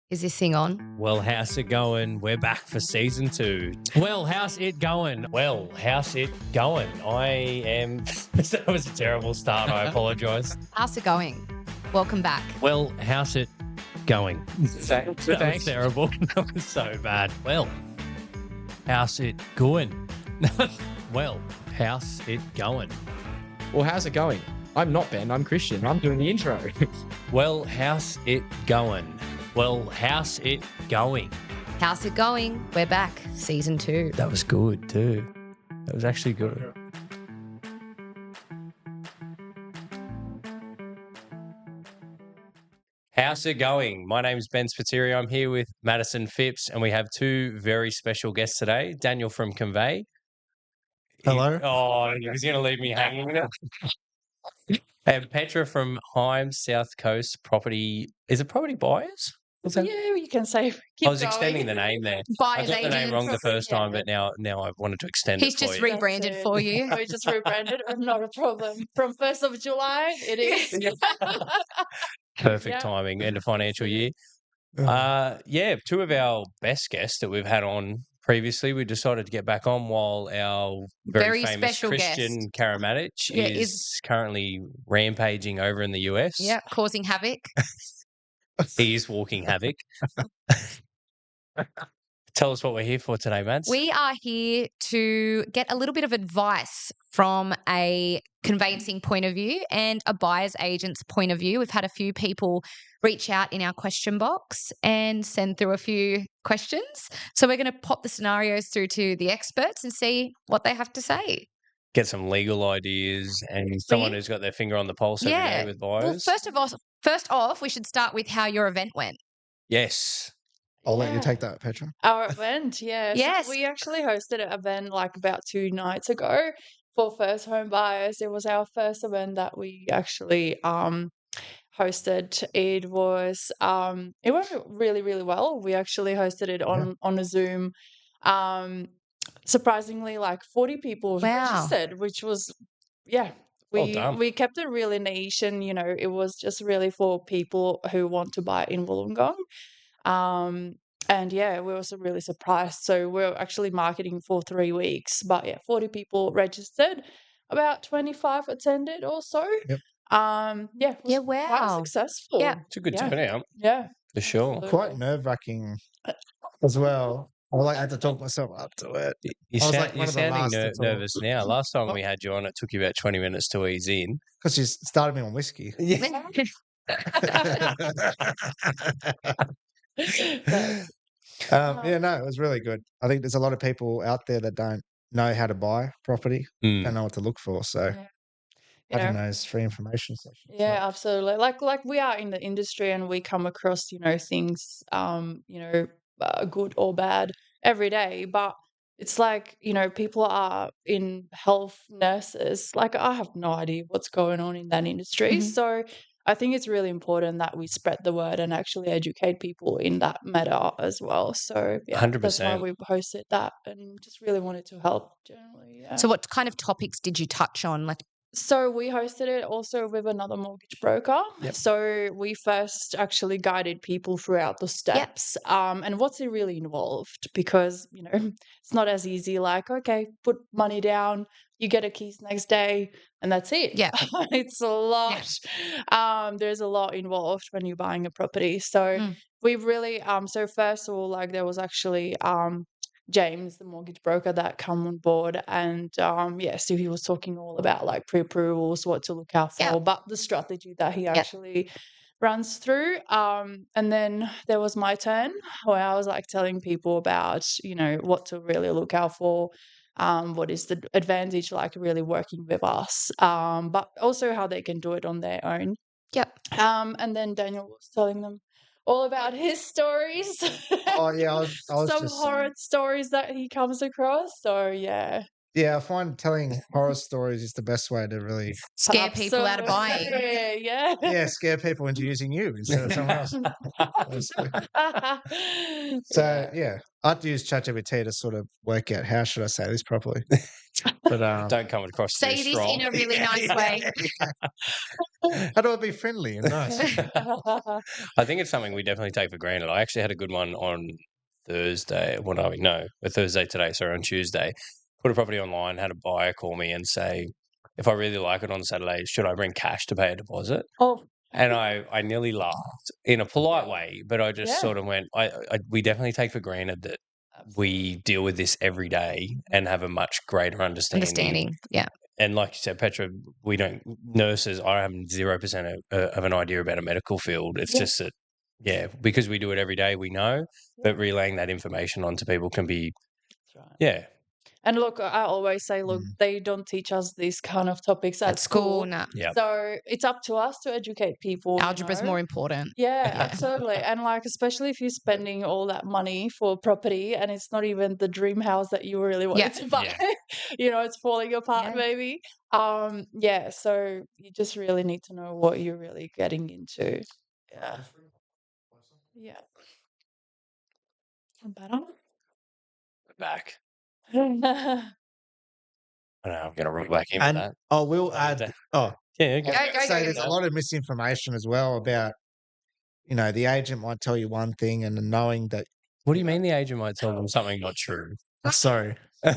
Is this thing on? Well, how's it going? We're back for season 2. Well, how's it going? Well, how's it going? I am... That was a terrible start. I apologise. How's it going? Welcome back. Well, how's it going? Thanks. That was terrible. That was so bad. Well, how's it going? Well, how's it going? Well, how's it going? I'm not Ben, I'm Christian. I'm doing the intro. Well, how's it going? Well, how's it going? How's it going? We're back. Season 2. That was good too. That was actually good. How's it going? My name's Ben Spateri. I'm here with Madison Phipps, and we have two very special guests today. Daniel from Conveii. Hello. He's going to leave me hanging now. And Petra from Heims South Coast Property. Is it Property Buyers? Yeah, you can say. I was extending the name there. Buyer's I got the name agent. wrong the first time, but now I wanted to extend He's it for just you. rebranded for you. We just rebranded. Not a problem. From 1st of July, it is. Perfect Yeah. timing, end of financial year. Yeah. Two of our best guests that we've had on previously, we decided to get back on while our very famous special Christian Karamanich is currently rampaging over in the US. Yeah, causing havoc. He is walking havoc. Tell us what we're here for today, Mads. We are here to get a little bit of advice from a conveyancing point of view and a buyer's agent's point of view. We've had a few people reach out in our question box and send through a few questions. So we're going to pop the scenarios through to the experts and see what they have to say. Get some legal ideas and someone who's got their finger on the pulse every day with buyers. Well, first off, we should start with how your event went. Yes. I'll let you take that, Petra. Our event, yeah. Yes. So we actually hosted an event like about 2 nights ago for first home buyers. It was our first event that we actually hosted. It was it went really, really well. We actually hosted it on a Zoom. Surprisingly, like 40 people registered, which was we kept it really niche, and it was just really for people who want to buy in Wollongong. And we were also really surprised. So we're actually marketing for 3 weeks, but 40 people registered, about 25 attended or so. Yep. It was quite successful. Yeah. It's a good turnout. Yeah. For sure. Absolutely. Quite nerve-wracking as well. I had to talk myself up to it. You're one of the last sounding to talk. nervous now. Last time we had you on, it took you about 20 minutes to ease in. Because you started me on whiskey. Yeah. It was really good. I think there's a lot of people out there that don't know how to buy property, don't know what to look for. So having those free information sessions. Yeah, absolutely. Like we are in the industry and we come across, things, good or bad every day. But it's like, people are in health nurses. Like I have no idea what's going on in that industry. Mm-hmm. So I think it's really important that we spread the word and actually educate people in that matter as well. So 100%. That's why we hosted that and just really wanted to help generally. Yeah. So what kind of topics did you touch on? So we hosted it also with another mortgage broker. Yep. So we first actually guided people throughout the steps and what's it really involved, because, it's not as easy like, okay, put money down, you get a keys next day and that's it. Yeah. It's a lot. Yeah. There's a lot involved when you're buying a property. So we really, so first of all, there was actually James, the mortgage broker, that come on board, and so he was talking all about pre-approvals, what to look out for, but the strategy that he actually runs through. And then there was my turn where I was telling people about what to really look out for, what is the advantage really working with us, but also how they can do it on their own. And then Daniel was telling them all about his stories. Oh, yeah. I was Some just horror stories that he comes across. So, yeah. Yeah, I find telling horror stories is the best way to really Scare people out of buying. Yeah. scare people into using you instead of someone else. So, I had to use ChatGPT to sort of work out how should I say this properly. But Don't come across too Say this strong. in a really nice way. how do I be friendly and nice? I think it's something we definitely take for granted. I actually had a good one on Thursday. What are we? No, a Thursday today. Sorry, on Tuesday. Put a property online, had a buyer call me and say, if I really like it on Saturday, should I bring cash to pay a deposit? Oh, And I nearly laughed in a polite way, but I just Yeah. sort of went, we definitely take for granted that we deal with this every day and have a much greater understanding. Yeah. And like you said, Petra, we don't, nurses, I have 0% of an idea about a medical field. It's Yeah. just that, yeah, because we do it every day, we know, but relaying that information onto people can be, That's right. yeah. And look, I always say, look, they don't teach us these kind of topics at school. No. Yeah. So it's up to us to educate people. Algebra's more important. Yeah, absolutely. And like, especially if you're spending all that money for property and it's not even the dream house that you really wanted to buy, it's falling apart maybe. Yeah, so you just really need to know what you're really getting into. Yeah. Yeah. Better? Back. Yeah. I know, I'm going to run back in with that. We'll add. Oh, Yeah, Go, so there's a lot of misinformation as well about, the agent might tell you one thing and then knowing that. What do you mean the agent might tell them something not true? Sorry. No,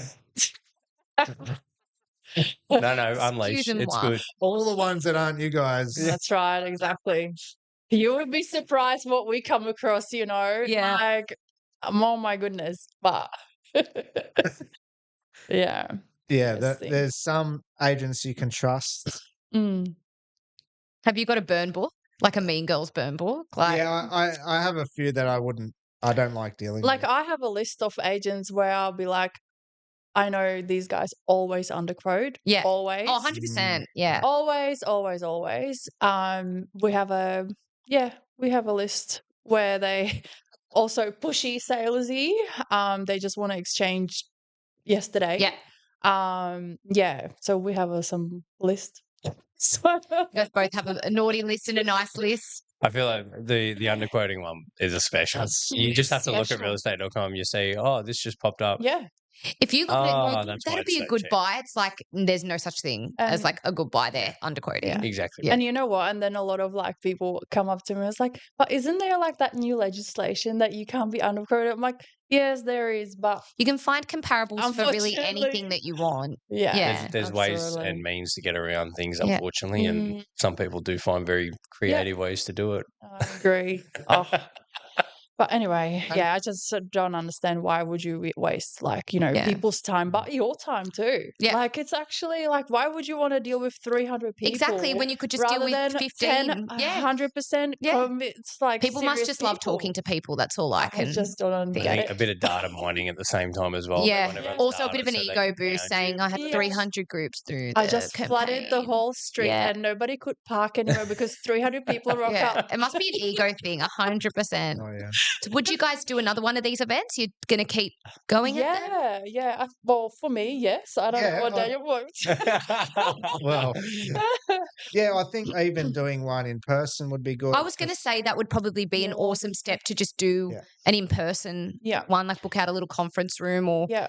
unleash. It's good. All the ones that aren't you guys. That's right, exactly. You would be surprised what we come across, Yeah. like, oh my goodness, but yeah. Yeah, Interesting. there's some agents you can trust. Mm. Have you got a burn book? Like a Mean Girls burn book? Yeah, I have a few that I don't like dealing Like, with. I have a list of agents where I'll be like, I know these guys always underquote. Yeah. Always. Oh, 100%. Yeah. Always, always, always. We have a list where they also pushy salesy. They just want to exchange yesterday. Yeah. Yeah. So we have some list. So You guys both have a naughty list and a nice list. I feel like the underquoting one is a special. You just have to look at realestate.com. You say, oh, this just popped up. yeah. If you look at it, that's why that'd it's be a so good cheap. buy. It's like there's no such thing as like a good buy there, underquoting. Yeah. Exactly. Yeah. And you know what? And then a lot of like people come up to me and it's like, but isn't there like that new legislation that you can't be underquoted? I'm like, yes, there is, but You can find comparables for really Unfortunately. anything that you want. yeah. Yeah. There's ways absolutely. and means to get around things, Yeah. unfortunately, and some people do find very creative ways to do it. I agree. Oh. But anyway, yeah, I just don't understand why would you waste people's time, but your time too. Yeah. Like it's actually like why would you want to deal with 300 people? Exactly, when you could just deal rather with than 15. 100%. Yeah. It's like People must serious just love people. talking to people. That's all I can. I just don't think. get I think it. a bit of data mining at the same time as well. Yeah. whenever it Also a bit of an started, so ego they can boost count saying you. I have Yes. 300 groups through the I just flooded the campaign. whole street Yeah. and nobody could park anywhere because 300 people rock Yeah. up. It must be an ego thing, 100%. Oh yeah. So would you guys do another one of these events? You're going to keep going at them? Yeah. Well, for me, yes. I don't know Yeah, what Daniel wants. Well, yeah, I think even doing one in person would be good. I was going to say that would probably be an awesome step to just do an in-person one, like book out a little conference room or... Yeah.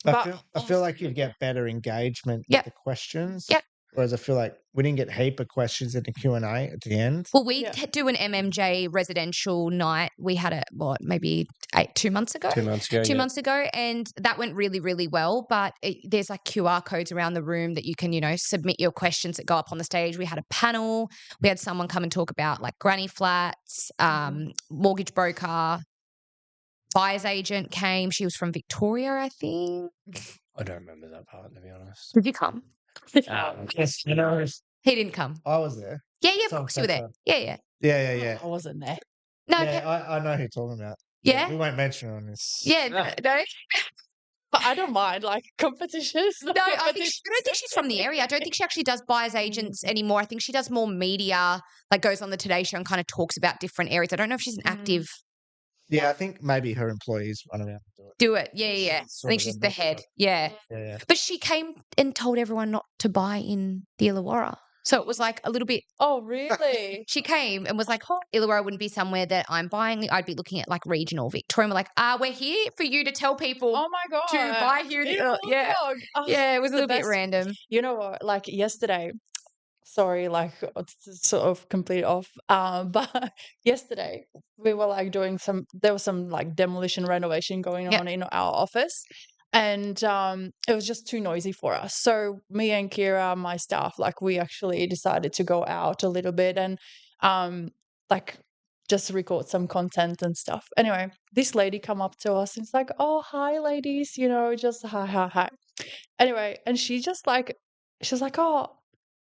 I feel like you'd get better engagement with the questions. Yep. Whereas I feel like we didn't get a heap of questions in the Q&A at the end. Well, we do an MMJ residential night. We had it, maybe 2 months ago? 2 months ago. 2 months ago. And that went really, really well. But there's like QR codes around the room that you can, submit your questions that go up on the stage. We had a panel. We had someone come and talk about like granny flats, mortgage broker, buyer's agent came. She was from Victoria, I think. I don't remember that part, to be honest. Did you come? Yes, He didn't come. I was there. Yeah, of course you were there. Yeah. Yeah. I wasn't there. No, Yeah, I know who you're talking about. Yeah? We won't mention her on this. Yeah, no. But I don't mind like competitions. No, I don't think she's from the area. I don't think she actually does buyer's agents anymore. I think she does more media, like goes on the Today Show and kind of talks about different areas. I don't know if she's an active. Yeah, I think maybe her employees run around and do it. Yeah. I think she's the head. Yeah. But she came and told everyone not to buy in the Illawarra. So it was like a little bit. Oh, really? She came and was like, Illawarra wouldn't be somewhere that I'm buying. I'd be looking at like regional Victoria. And we're like, we're here for you to tell people Oh my God. to buy here. In Yeah. Wollongong. Oh, Yeah, it was a the little bit best. random. You know what? Like yesterday, sorry, like to sort of complete off. But yesterday we were like there was some like demolition renovation going on in our office. And it was just too noisy for us. So me and Kira, my staff, like we actually decided to go out a little bit and like just record some content and stuff. Anyway, this lady come up to us and it's like, oh, hi ladies, just hi. Anyway, and she was like, oh,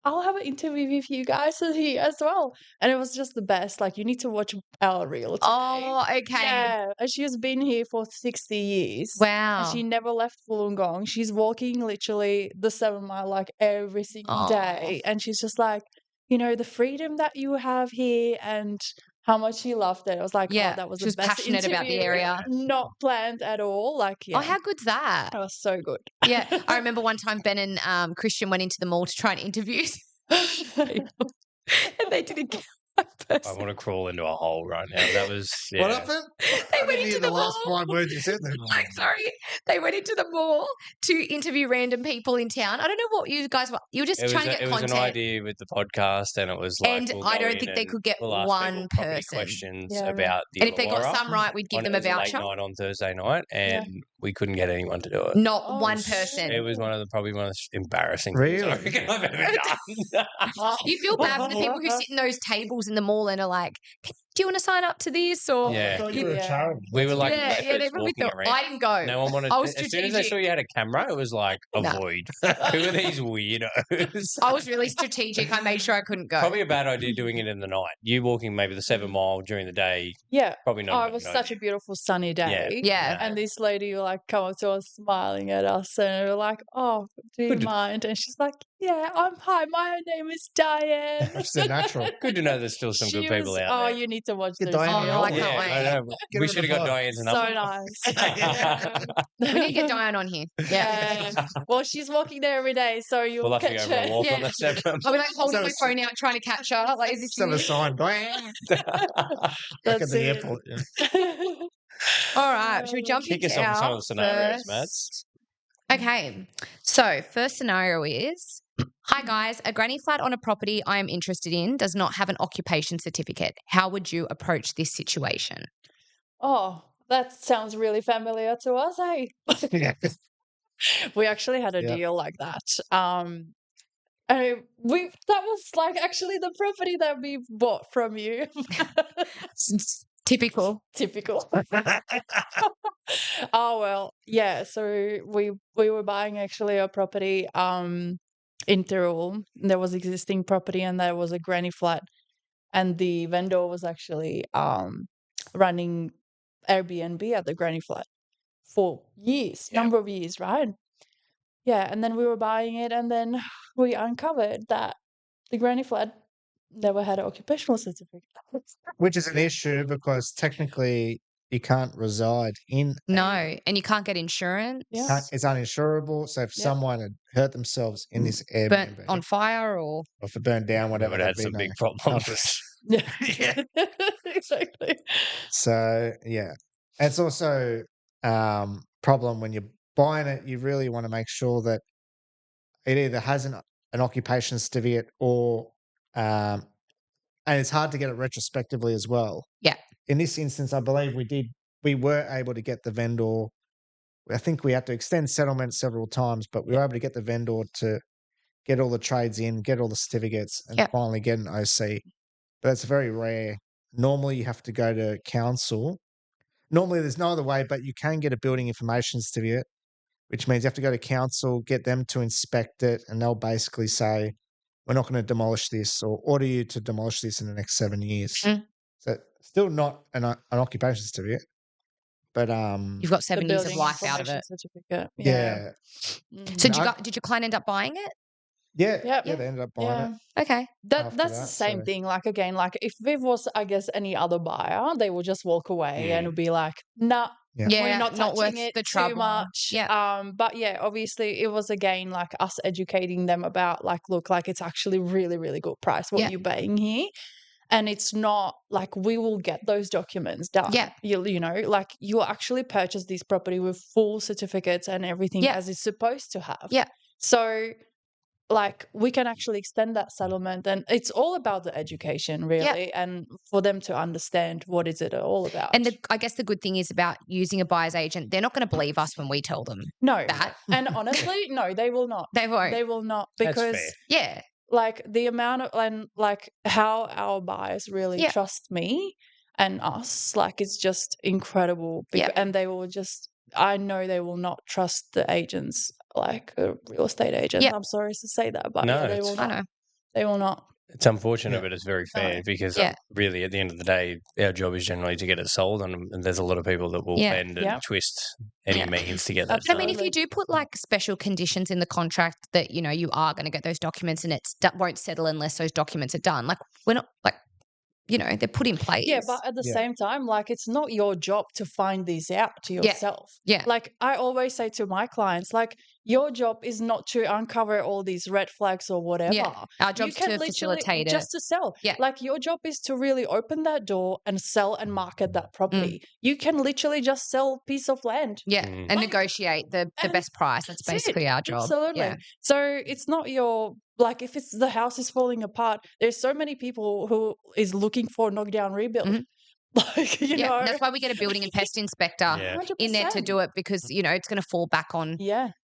I'll have an interview with you guys here as well. And it was just the best. Like, you need to watch our reel today. Oh, okay. Yeah. And she has been here for 60 years. Wow. And she never left Wollongong. She's walking literally the 7 mile like every single day. And she's just like, the freedom that you have here and how much she loved it. I was like, that was she the was best passionate about the interview. area. Not planned at all. Like, Oh, how good's that? That was so good. Yeah. I remember one time Ben and Christian went into the mall to try and interview people. And they didn't get one person. I want to crawl into a hole right now. That was What happened? They went into the last mall. 5 words you said there. Like, sorry. They went into the mall to interview random people in town. I don't know what you guys were. You were just trying to get content. It was an idea with the podcast, and it was like, and I don't think they could get one person. Questions about the and if they got Illawarra some right, we'd give them a voucher. Late night on Thursday night, and we couldn't get anyone to do it. Not one person. It was probably one of the embarrassing Really? things I've ever done. You feel bad for the people who sit in those tables in the mall and are like, do you want to sign up to this? Or Yeah. I thought you were a charity. We were like, they probably thought I didn't go. No one wanted. I was as soon as they saw you had a camera, it was like, avoid. Who are these weirdos? I was really strategic. I made sure I couldn't go. Probably a bad idea doing it in the night. You walking maybe the 7 mile during the day. Yeah. Probably not. Oh, it was such a beautiful sunny day. Yeah. And this lady like come up to us smiling at us and we were like, oh, do you mind? And she's like, yeah, hi, my name is Diane. It's a natural. Good to know there's still some good people out Oh, there. you need to watch Get this. Diane I can't Yeah, wait. I know. We should have got Diane's number. So nice. We need to get Diane on here. Yeah. Well, she's walking there every day, so you'll We'll have to catch go for her. a walk on the 7. I'll be like holding my phone out trying to catch her. Like, is this Sell you? a sign. Back at That's the it. airport. Yeah. All right. Should we jump Kick into us off with some our of the scenarios, first? Mads. Okay. So, first scenario is, hi guys, a granny flat on a property I am interested in does not have an occupation certificate. How would you approach this situation? Oh, that sounds really familiar to us, eh? Yeah. We actually had a deal like that. And that was like actually the property that we bought from you. Typical. Typical. Oh well, yeah. So we were buying actually a property in Tyrrell. There was existing property and there was a granny flat, and the vendor was actually running Airbnb at the granny flat for years, number of years, right? Yeah, and then we were buying it, and then we uncovered that the granny flat never had an occupational certificate. Which is an issue because technically you can't reside in. No, and you can't get insurance. Yeah. It's uninsurable. So if someone had hurt themselves in this Airbnb, Burnt on fire or if it burned down, whatever, Would have had there'd some be big no problems. Yeah. Exactly. So yeah, it's also problem when you're buying it. You really want to make sure that it either has an occupation certificate or, and it's hard to get it retrospectively as well. Yeah. In this instance, I believe we were able to get the vendor. I think we had to extend settlement several times, but we were able to get the vendor to get all the trades in, get all the certificates, and finally get an OC. But that's very rare. Normally, you have to go to council. Normally, there's no other way, but you can get a building information certificate, which means you have to go to council, get them to inspect it, and they'll basically say, we're not going to demolish this or order you to demolish this in the next 7 years. So still not an occupation certificate, but you've got 7 years of building life out of information it. certificate. yeah. So did your client end up buying it? Yeah, Yep. yeah, they ended up buying it. Okay. After That's the that, same so- thing. Like again, like if it was, I guess, any other buyer, they will just walk away and be like, "Nah, Yeah. Yeah, we're not touching worth it the too trouble. much." Yeah. But yeah, obviously, it was again like us educating them about like, look, like it's actually really, really good price what Yeah. you're paying here, and it's not like we will get those documents done. Yeah. You know, like you actually purchase this property with full certificates and everything Yeah. as it's supposed to have. Yeah. So like we can actually extend that settlement, and it's all about the education really, and for them to understand what is it all about. And I guess the good thing is about using a buyer's agent, they're not going to believe us when we tell them no that. And honestly, no, they will not. They won't. They will not, That's because fair. Yeah. like the amount of, and like how our buyers really trust me and us, like it's just incredible. And they will just, I know they will not trust the agents, like real estate agents. I'm sorry to say that, but No, they will I not. know. They will not. It's unfortunate, but it's very fair because Yeah. really, at the end of the day, our job is generally to get it sold, and there's a lot of people that will bend and twist any means to get that I done. mean, if you do put like special conditions in the contract that, you know, you are going to get those documents and it won't settle unless those documents are done, like we're not like, you know, they're put in place. Yeah, but at the same time, like it's not your job to find these out to yourself. Yeah. Like I always say to my clients, like your job is not to uncover all these red flags or whatever. Yeah. Our job's to facilitate it. Just to sell. Yeah. Like your job is to really open that door and sell and market that property. You can literally just sell a piece of land. Yeah. And negotiate the best price. That's basically our job. Absolutely. Yeah. So it's not your, like if it's the house is falling apart, there's so many people who is looking for knockdown rebuild. Like, you know. That's why we get a building and pest inspector in there to do it, because, you know, it's going to fall back on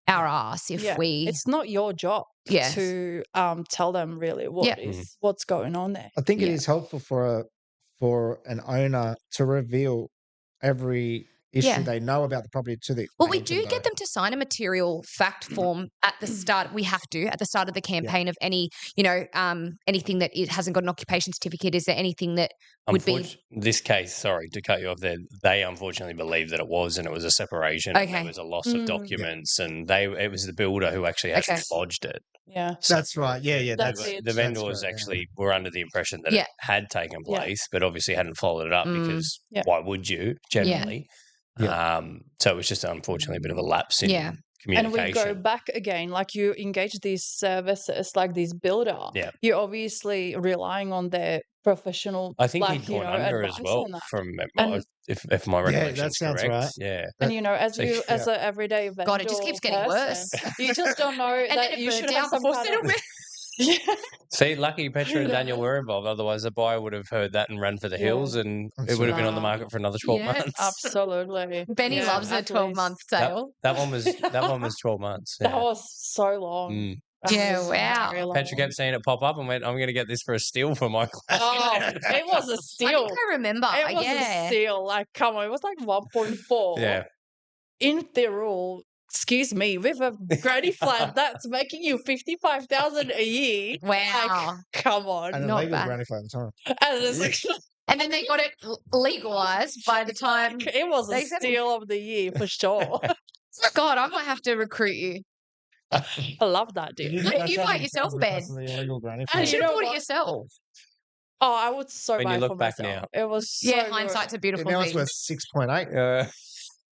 our ass if we. It's not your job to tell them really what's going on there. I think it is helpful for an owner to reveal every issue they know about the property to the Well, we agent, do get them to sign a material fact form at the start. We have to at the start of the campaign of any, you know, anything that it hasn't got an occupation certificate. Is there anything that would be this case? Sorry to cut you off there. They unfortunately believe that it was, and it was a separation. Okay. And there was a loss of documents, and it was the builder who actually actually lodged it. Yeah, that's right. Yeah, That's the, it. the vendors actually were under the impression that it had taken place, but obviously hadn't followed it up because why would you generally? So it was just unfortunately a bit of a lapse in communication. And we go back again, like you engage these services, like these builder. Yeah. You're obviously relying on their professional. I think like, he'd gone under as well, if my recollection is correct. Right. Yeah. And you know, as an everyday vendor, God, it just keeps getting worse. You just don't know that you should have some kind of. See, lucky Petra and Daniel were involved. Otherwise, the buyer would have heard that and ran for the hills, and it would have been on the market for another 12 months. Absolutely. Benny loves a 12-month sale. That one was 12 months. That was so long. Yeah, wow. Petra kept seeing it pop up and went, "I'm going to get this for a steal for my client." Oh, it was a steal. I think I remember. It was a steal. Like, come on, it was like 1.4. Yeah. In the rule. Excuse me, with a granny flat that's making you $55,000 a year. Wow, like, come on, and not a legal bad. granny flat at the time. And then they got it legalized by the time it was a steal of the year for sure. God, I might have to recruit you. I love that, dude. Why don't you buy it yourself, Ben? You should have bought it yourself. Oh, I would so when buy you look for back myself. now. It was so hindsight's a beautiful now thing. it's worth 6.8.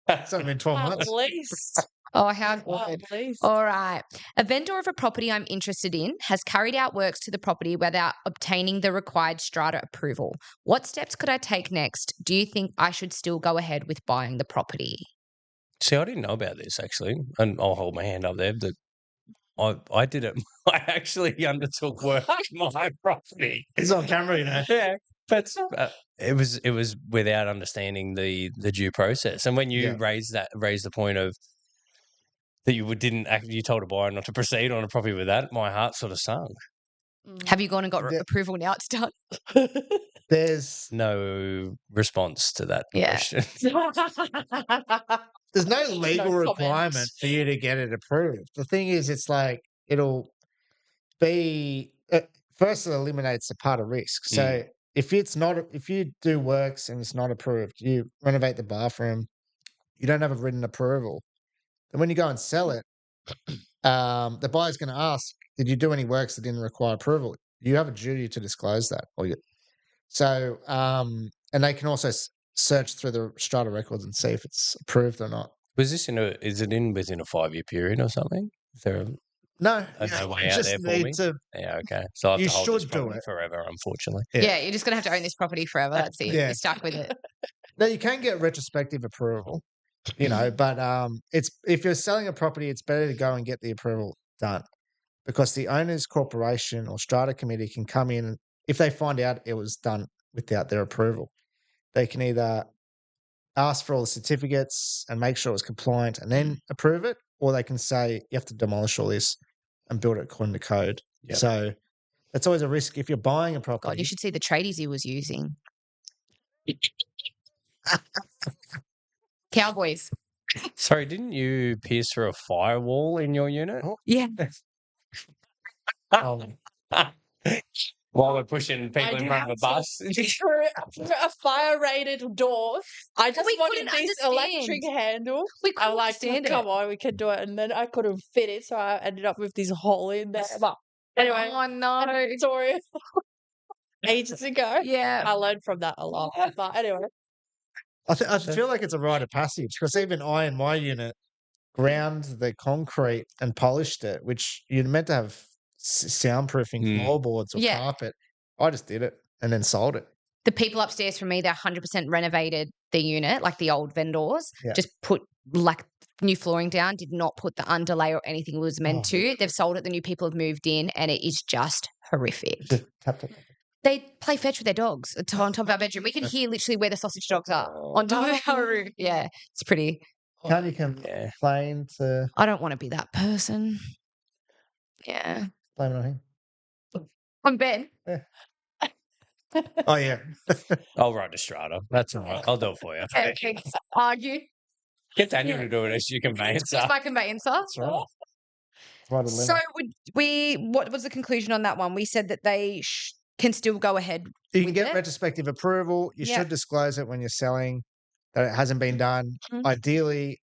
It's only been 12 months. At least. Oh, how good. All right. A vendor of a property I'm interested in has carried out works to the property without obtaining the required strata approval. What steps could I take next? Do you think I should still go ahead with buying the property? See, I didn't know about this actually, and I'll hold my hand up there. That I did it. I actually undertook work on my property. It's on camera, you know. Yeah. But it was without understanding the due process. And when you raised the point of that you told a buyer not to proceed on a property with that, my heart sort of sunk. Have you gone and got approval now? It's done. There's no response to that question. There's no legal requirement for you to get it approved. The thing is, it's like it'll be first it eliminates a part of risk. So if you do works and it's not approved, you renovate the bathroom, you don't have a written approval. And when you go and sell it, the buyer's going to ask, did you do any works that didn't require approval? You have a duty to disclose that. So, and they can also search through the strata records and see if it's approved or not. Was this is it within a 5-year period or something? Is there No, no way you out just there for need me? to. Yeah, okay. So I'll have You to hold this should do property it. forever, unfortunately. Yeah, you're just going to have to own this property forever. That's it. Yeah. You're stuck with it. No, you can get retrospective approval, but it's if you're selling a property, it's better to go and get the approval done because the owner's corporation or strata committee can come in and if they find out it was done without their approval, they can either ask for all the certificates and make sure it was compliant and then approve it, or they can say you have to demolish all this and build it according to code. Yep. So that's always a risk if you're buying a property. God, you should see the tradies he was using. Cowboys. Sorry, didn't you pierce through a firewall in your unit? Yeah. While we're pushing people in front of a bus. Through a fire-rated door. I just we wanted couldn't this understand. electric handle. We couldn't I'm like, understand come it. on, we can do it. And then I couldn't fit it, so I ended up with this hole in there. But anyway, Oh, no. story ages ago. Yeah. I learned from that a lot. But anyway. I feel like it's a rite of passage because even I in my unit ground the concrete and polished it, which you're meant to have soundproofing floorboards or Yeah. carpet. I just did it and then sold it. The people upstairs from me, they're 100% renovated the unit, like the old vendors. Yeah. Just put like new flooring down, did not put the underlay or anything it was meant to. They've sold it. The new people have moved in and it is just horrific. Just tap, tap, tap. They play fetch with their dogs on top of our bedroom. We can hear literally where the sausage dogs are on top of our roof. Yeah, it's pretty. Can't you complain to I don't want to be that person. Yeah. blame it on him? I'm Ben. Oh yeah. I'll write to Strata. That's all right. I'll do it for you. Okay. Argue. Get Daniel to do it as you conveyancer. It's my conveyancer. That's right. Right, So what was the conclusion on that one? We said that they can still go ahead. you can with get it. retrospective approval. You Yeah. should disclose it when you're selling that it hasn't been done. Mhm. Ideally,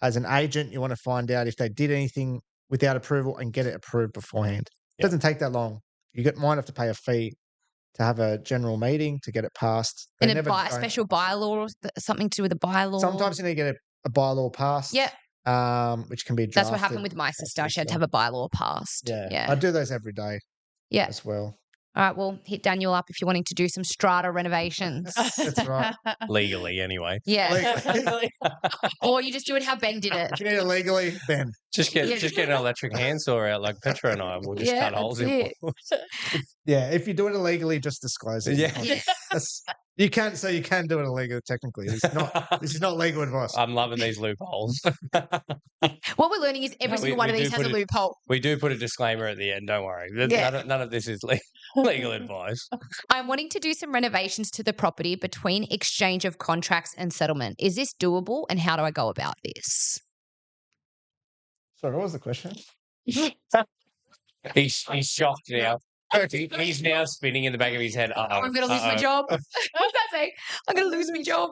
as an agent, you want to find out if they did anything without approval and get it approved beforehand. It doesn't take that long. You might have to pay a fee to have a general meeting to get it passed. They And never a don't- special bylaw or something to do with the bylaw. Sometimes you need to get a bylaw passed. Yeah. Which can be drafted. That's what happened with my sister. She had to have a bylaw passed. Yeah. I do those every day Yeah. as well. All right. Well, hit Daniel up if you're wanting to do some strata renovations. That's right. Legally, anyway. Yeah. Legally. Or you just do it how Ben did it. If you need it legally, Ben. Just get an electric handsaw out like Petra and I. We'll just cut holes in it. walls. Yeah, if you do it illegally, just disclose it. Yeah. You can do it illegally technically. This is not legal advice. I'm loving these loopholes. What we're learning is every No, single one of these has a loophole. We do put a disclaimer at the end. Don't worry. Yeah. None of this is legal advice. I'm wanting to do some renovations to the property between exchange of contracts and settlement. Is this doable and how do I go about this? Sorry, what was the question? He's shocked now. He's now spinning in the back of his head. I'm going to lose my job. What's that saying? I'm going to lose my job.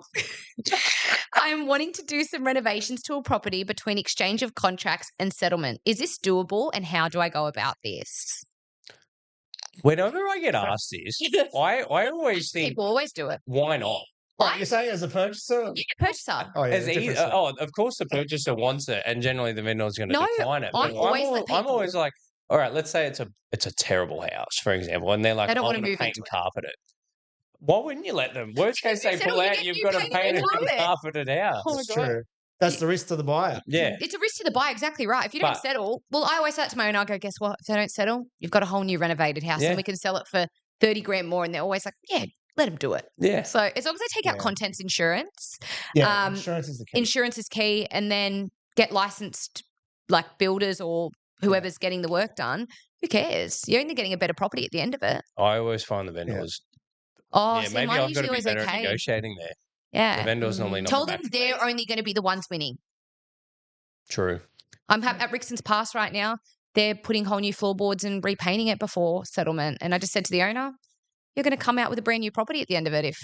I'm wanting to do some renovations to a property between exchange of contracts and settlement. Is this doable and how do I go about this? Whenever I get asked this, I always think, People always do it. why not? What, you're saying as a purchaser? Purchaser. Oh, yeah. Of course the purchaser wants it, and generally the vendor's going to No, decline it. I But always let I'm people- always like, all right, let's say it's a terrible house, for example, and they're like, They don't I'm wanna going to move paint into and carpet it. Why wouldn't you let them? Worst case they Settle, pull you out, get you've new got to paint paint and it and carpet. carpet it out. Oh my That's God. true. That's the risk to the buyer. Yeah. It's a risk to the buyer, exactly right. If you don't But- settle, well, I always say that to my owner, I go, guess what? If they don't settle, you've got a whole new renovated house Yeah. and we can sell it for 30 grand more. And they're always like, yeah, let them do it. Yeah. So as long as they take out Yeah. contents insurance, Yeah, insurance is the key. insurance is key, and then get licensed like builders or whoever's getting the work done. Who cares? You're only getting a better property at the end of it. I always find the vendors. Oh, Yeah, see, maybe mine I've got to usually be was better at okay. negotiating there. Yeah. The vendor's normally not. Tell the them back they're face. only going to be the ones winning. True. I'm at Rixon's Pass right now. They're putting whole new floorboards and repainting it before settlement. And I just said to the owner, you're going to come out with a brand new property at the end of it if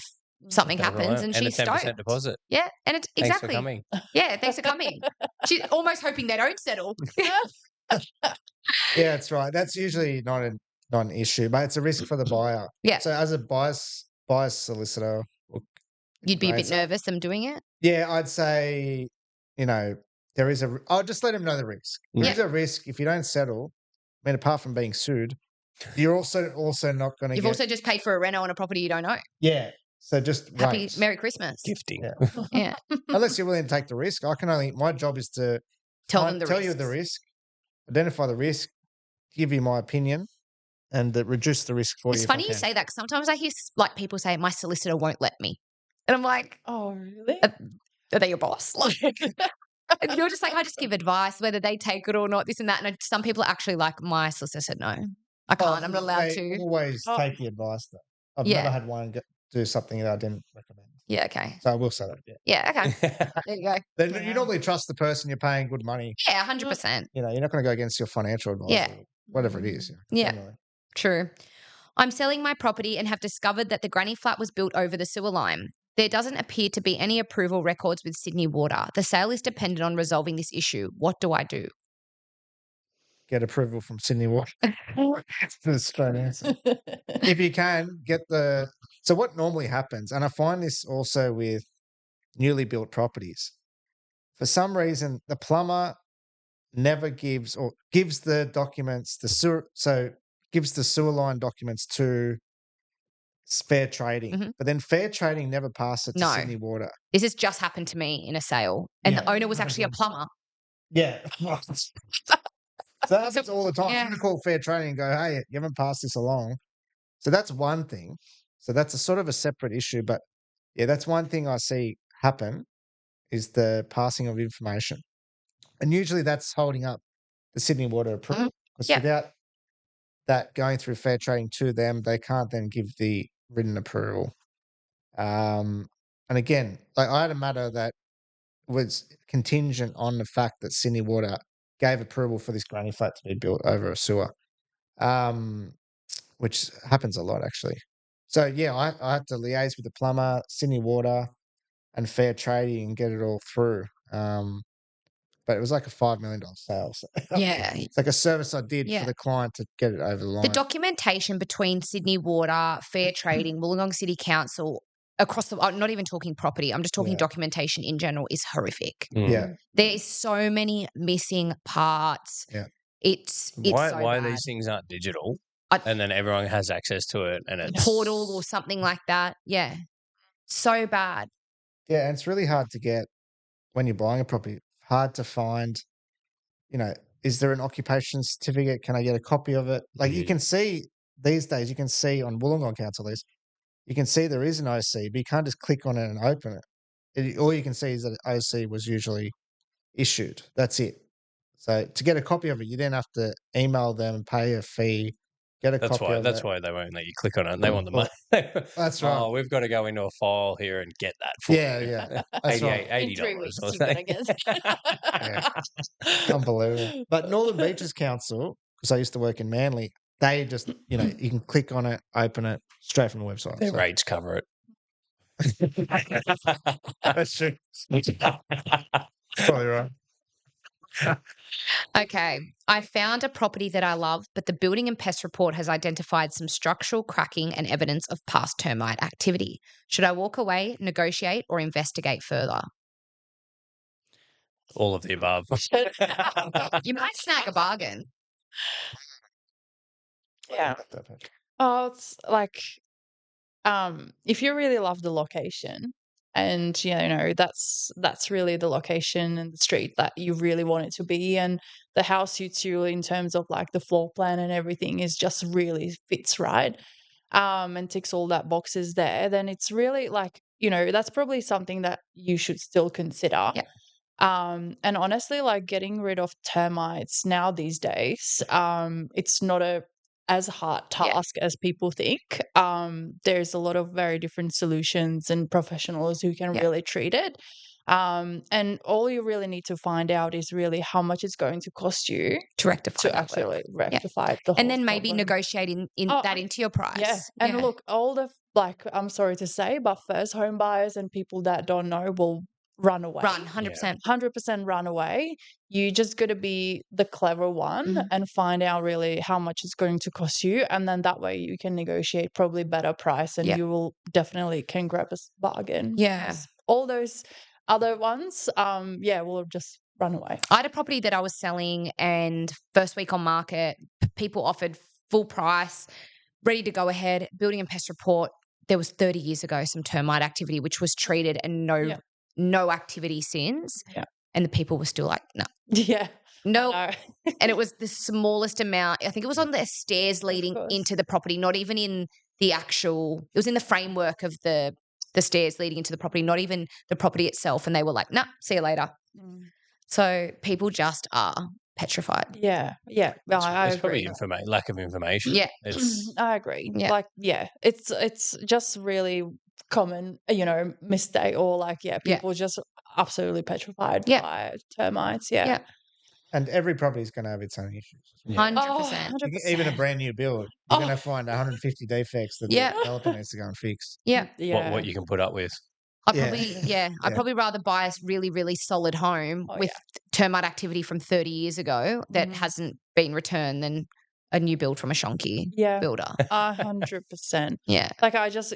something happens. And a she's 10% stoked. deposit. Yeah. And it's Thanks exactly. for coming. Yeah. Thanks for coming. She's almost hoping they don't settle. Yeah, that's right. That's usually not an issue, but it's a risk for the buyer. Yeah. So as a buyer's solicitor, or You'd be a bit conveyancer, nervous them doing it. yeah, I'd say, there is I'll just let them know the risk. There is a risk if you don't settle. I mean, apart from being sued, you're also not going to You've get. also just paid for a reno on a property you don't own. Yeah. So just Happy wait. Merry Christmas. Gifting. Yeah. Yeah. Unless you're willing to take the risk. My job is to Tell them the tell you the risks. risk, identify the risk, give you my opinion, and reduce the risk for It's you. funny you say that because sometimes I hear like people say my solicitor won't let me, and I'm like, Oh, really? are they your boss? Like, and you're just like, I just give advice whether they take it or not, this and that. And some people are actually like, my solicitor said no, I can't. I'm not allowed to. Always Oh. take the advice though. I've Yeah. never had one do something that I didn't recommend. Yeah. Okay. So I will say that. Yeah. Yeah. Okay. There you go. Then Yeah. you normally trust the person you're paying good money. Yeah. 100%. You're not going to go against your financial advisor. Yeah. Whatever it is. Yeah. Generally. True. I'm selling my property and have discovered that the granny flat was built over the sewer line. There doesn't appear to be any approval records with Sydney Water. The sale is dependent on resolving this issue. What do I do? Get approval from Sydney Water. That's the straight answer. If you can, so what normally happens, and I find this also with newly built properties, for some reason, the plumber never gives the documents, gives the sewer line documents to Fair Trading, but then Fair Trading never passed it to No. Sydney Water. This has just happened to me in a sale, and the owner was actually a plumber. Yeah. So that happens all the time. Yeah. I'm going to call Fair Trading and go, hey, you haven't passed this along. So that's one thing. So that's a sort of a separate issue. But yeah, that's one thing I see happen is the passing of information. And usually that's holding up the Sydney Water approval. Because without that going through Fair Trading to them, they can't then give the written approval. And again, like I had a matter that was contingent on the fact that Sydney Water gave approval for this granny flat to be built over a sewer, which happens a lot actually. So yeah, I had to liaise with the plumber, Sydney Water, and Fair Trading and get it all through. But it was like a $5 million sale. So Yeah. it's like a service I did for the client to get it over the line. The documentation between Sydney Water, Fair Trading, Wollongong City Council, across I'm not even talking property, I'm just talking documentation in general, is horrific. Yeah. There is so many missing parts. Yeah. It's why so why bad. these things aren't digital and then everyone has access to it and it's portal or something like that. Yeah. So bad. Yeah, and it's really hard to get when you're buying a property. Hard to find, is there an occupation certificate? Can I get a copy of it? Like you can see these days, you can see on Wollongong Council list, you can see there is an OC, but you can't just click on it and open it. All you can see is that OC was usually issued. That's it. So to get a copy of it, you then have to email them and pay a fee. Get a copy of it. That's why they won't let you click on it. They want the money. That's right. Oh, we've got to go into a file here and get that for you. Yeah. That's right. $80 In 3 weeks, or you gotta something. Unbelievable. But Northern Beaches Council, because I used to work in Manly, they just, you can click on it, open it straight from the website. Their rates cover it. That's true. Probably right. Okay. I found a property that I love, but the building and pest report has identified some structural cracking and evidence of past termite activity. Should I walk away, negotiate, or investigate further? All of the above. You might snag a bargain. Yeah. Oh, it's like, if you really love the location and, that's really the location and the street that you really want it to be, and the house suits you in terms of like the floor plan and everything is just really fits right, and ticks all that boxes there, then it's really like, that's probably something that you should still consider. Yeah. And honestly, like getting rid of termites now these days, it's not as hard task as people think. There's a lot of very different solutions and professionals who can really treat it. And all you really need to find out is really how much it's going to cost you to rectify actually rectify the whole and then maybe problem. negotiating that into your price. Yeah. And look, all the I'm sorry to say, but first home buyers and people that don't know will run away. Run 100%. 100% run away. You just got to be the clever one and find out really how much it's going to cost you, and then that way you can negotiate probably better price, and you will definitely can grab a bargain. Yeah. Because all those other ones, will just run away. I had a property that I was selling, and first week on market, people offered full price, ready to go ahead, building and pest report. There was 30 years ago some termite activity, which was treated, and no activity since. Yeah. And the people were still like, no. Yeah. No. No. And it was the smallest amount. I think it was on the stairs leading into the property, not even in the actual, it was in the framework of the stairs leading into the property, not even the property itself. And they were like, nah, see you later. So people just are petrified. Yeah. Yeah. No, I It's agree. probably lack of information. Yeah. I agree. Yeah. Like, it's just really common, mistake, or people just absolutely petrified by termites. Yeah. And every property is going to have its own issues. 100%. Oh, 100%. Even a brand new build, you're going to find 150 defects that the developer needs to go and fix. Yeah. What you can put up with. I'd probably rather buy a really, really solid home with termite activity from 30 years ago that hasn't been returned than a new build from a shonky builder. 100%. Yeah. Like I just,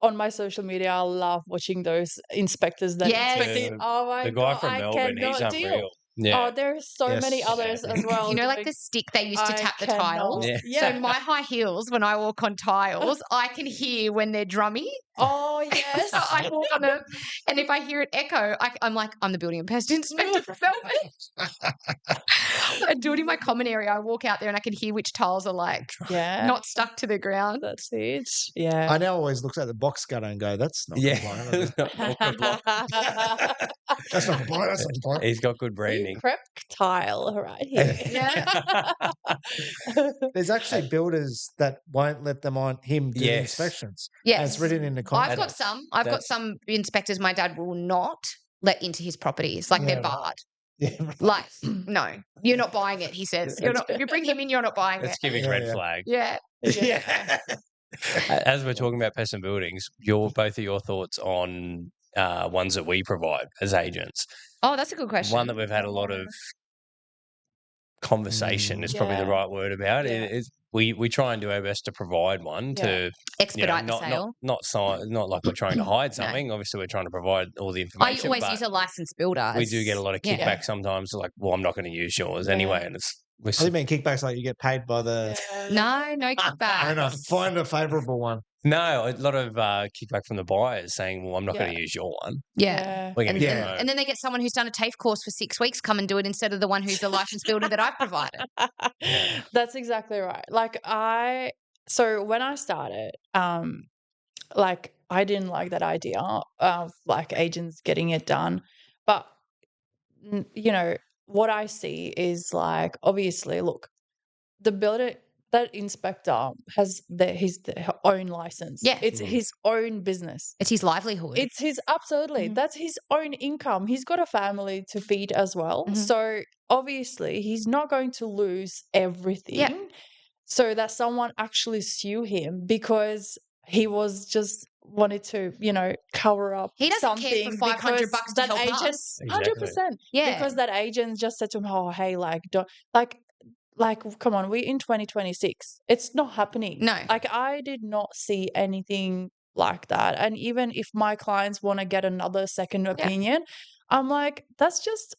on my social media, I love watching those inspectors that inspect. Oh my the God, guy from Melbourne, he's unreal. Yeah. Oh, there's so many others as well. Like the stick they used to tap the tiles? Yeah. So my high heels, when I walk on tiles, I can hear when they're drummy. Oh, yes. So I walk on them, and if I hear it echo, I'm like, I'm the building and pest inspector from Melbourne. I do it in my common area. I walk out there and I can hear which tiles are not stuck to the ground. That's it. Yeah. I now always look at the box gutter and go, that's not compliant. That's not compliant. That's not compliant. He's got good branding. Prep tile right here. Yeah. There's actually builders that won't let them on him do inspections. Yes. And it's written in the contract. I've got some inspectors my dad will not let into his properties. Like they're barred. Yeah. Like, no, you're not buying it, he says. If you bring him in, you're not buying It's it. giving red flag. Yeah. As we're talking about pests and buildings, both of your thoughts on ones that we provide as agents. Oh, that's a good question. One that we've had a lot of conversation is probably the right word about it. We try and do our best to provide one to expedite the sale. Not like we're trying to hide something. Obviously, we're trying to provide all the information. I always use a licensed builder. We do get a lot of kickback sometimes. Like, well, I'm not going to use yours anyway, and it's. I mean kickbacks like you get paid by the. No kickback. Find a favourable one. No, a lot of kickback from the buyers saying, well, I'm not going to use your one. Yeah. And then they get someone who's done a TAFE course for 6 weeks come and do it instead of the one who's the licensed builder that I've provided. That's exactly right. So when I started, I didn't like that idea of agents getting it done. But, what I see is obviously, look, the builder, that inspector has his own license. Yeah. It's his own business. It's his livelihood. It's his, absolutely. That's his own income. He's got a family to feed as well. So obviously he's not going to lose everything so that someone actually sue him because he was just wanted to, cover up he doesn't something care for $500 to help agent, us. 100%. Yeah. Because that agent just said to him, oh, hey, don't, come on, we're in 2026. It's not happening. No. I did not see anything like that. And even if my clients want to get another second opinion, I'm like, that's just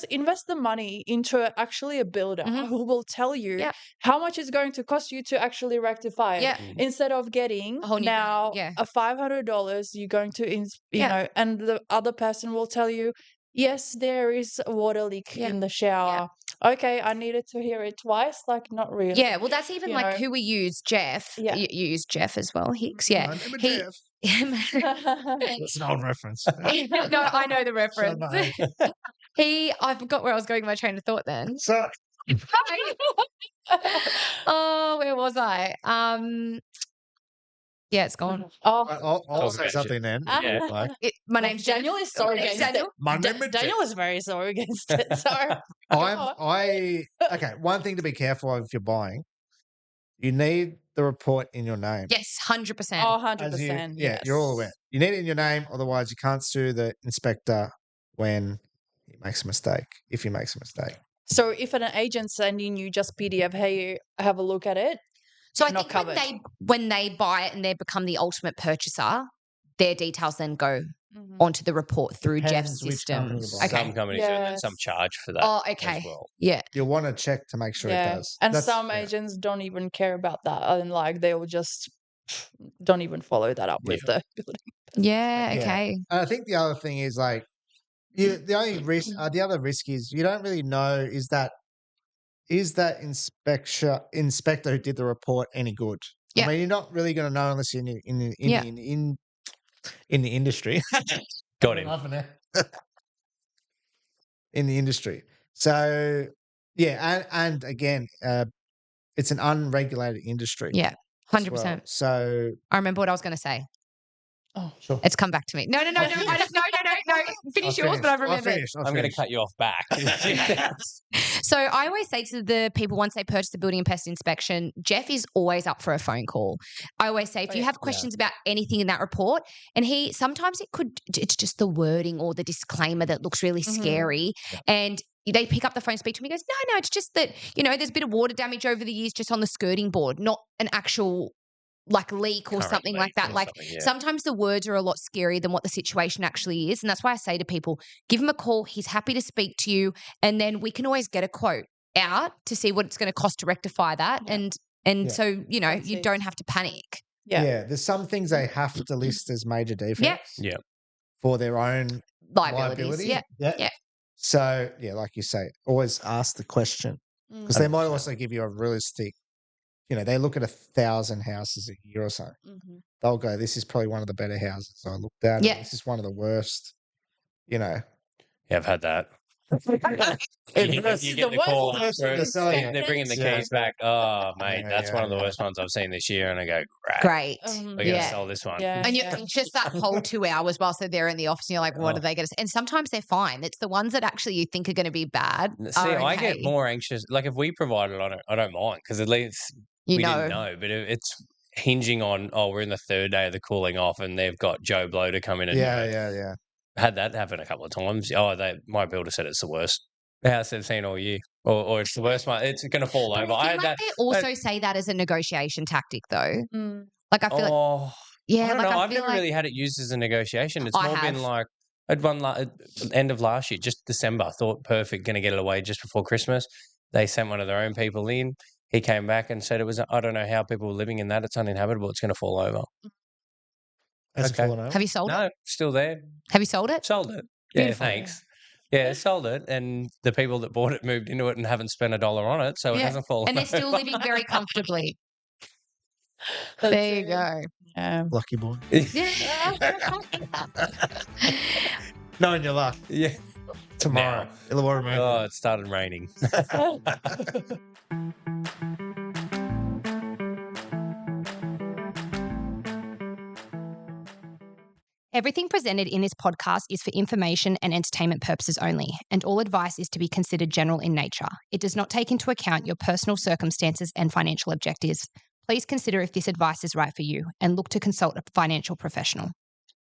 invest the money into actually a builder who will tell you how much it's going to cost you to actually rectify it instead of getting a $500 you're going to, and the other person will tell you, yes, there is a water leak in the shower. Okay, I needed to hear it twice. Not really. Yeah, well, that's even who we use, Jeff. Yeah. You use Jeff as well, Hicks. Yeah. Jeff. It's an old reference. No, I know the reference. I forgot where I was going with my train of thought then. So, where was I? Yeah, it's gone. I'll say something then. My name's Daniel is so against Daniel. it. Daniel is very so against it. So okay, one thing to be careful of if you're buying, You need the report in your name. Yes, 100%. Oh, As you- 100%. yeah, Yes. you're all aware. You need it in your name, otherwise you can't sue the inspector when he makes a mistake. If he makes a mistake, So if an agent's sending you just PDF, hey, have a look at it. So I Not think when they buy it and they become the ultimate purchaser, their details then go onto the report through Depends Jeff's which system. company you buy. Okay. Some companies do, and then some Yes. charge for that Oh, okay. as well. Yeah. you'll want to check to make sure it Yeah. does. And That's- some yeah. agents don't even care about that. And like they will just don't even follow that up with the building. Yeah. Yeah. Okay. And I think the other thing is like, the only risk, the other risk is you don't really know is that inspector who did the report any good? Yeah. I mean, you're not really going to know unless you're in the industry. Got him. Laughing at- in the industry. So yeah, and again, it's an unregulated industry. Yeah. as 100%. well. So I remember what I was going to say. Oh, sure. It's come back to me. No. No. Finish yours, but I remember it. I'm going to cut you off back. So I always say to the people once they purchase the building and pest inspection, Jeff is always up for a phone call. I always say if you have questions about anything in that report, and sometimes it's just the wording or the disclaimer that looks really scary, and they pick up the phone, speak to me, he goes, no, it's just that, there's a bit of water damage over the years just on the skirting board, not an actual like leak or Current something leak like that. or Like something, yeah. sometimes the words are a lot scarier than what the situation actually is. And that's why I say to people, give him a call. He's happy to speak to you. And then we can always get a quote out to see what it's going to cost to rectify that. Yeah. And so, That's you it. don't have to panic. Yeah. There's some things they have to list as major defects Yeah. for their own Liabilities. liability. Yeah. So like you say, always ask the question because they might 100%. also give you a realistic. They look at 1,000 houses a year or so. They'll go, this is probably one of the better houses I looked at. Yeah. Or this is one of the worst. Yeah, I've had that. You get the call after they're bringing the keys back. Oh, mate, that's one of the worst ones I've seen this year. And I go, Great. we're going to sell this one. Yeah. And you're just that whole 2 hours whilst they're there in the office and you're like, what are they going to say? And sometimes they're fine. It's the ones that actually you think are going to be bad. See, are I get okay. more anxious. Like if we provide it, I don't mind because at least we didn't know. But it's hinging on, we're in the third day of the cooling off and they've got Joe Blow to come in and do it. Yeah. Had that happen a couple of times. My builder said it's the worst house they've seen all year, or it's the worst one. It's going to fall over. I feel like they also say that as a negotiation tactic, though. Like I feel like, I don't know. I've never really had it used as a negotiation. It's more been like I'd run end of last year, just December. Thought perfect, going to get it away just before Christmas. They sent one of their own people in. He came back and said it was. I don't know how people were living in that. It's uninhabitable. It's going to fall over. Have you sold it? No, still there. Have you sold it? Sold it. Beautiful. Yeah, thanks. Yeah, sold it, and the people that bought it moved into it and haven't spent $1 on it, so it hasn't fallen. And they're still living very comfortably. There you go. Yeah. Lucky boy. Yeah. Knowing your luck. Yeah. Tomorrow. Oh, it started raining. Everything presented in this podcast is for information and entertainment purposes only, and all advice is to be considered general in nature. It does not take into account your personal circumstances and financial objectives. Please consider if this advice is right for you and look to consult a financial professional.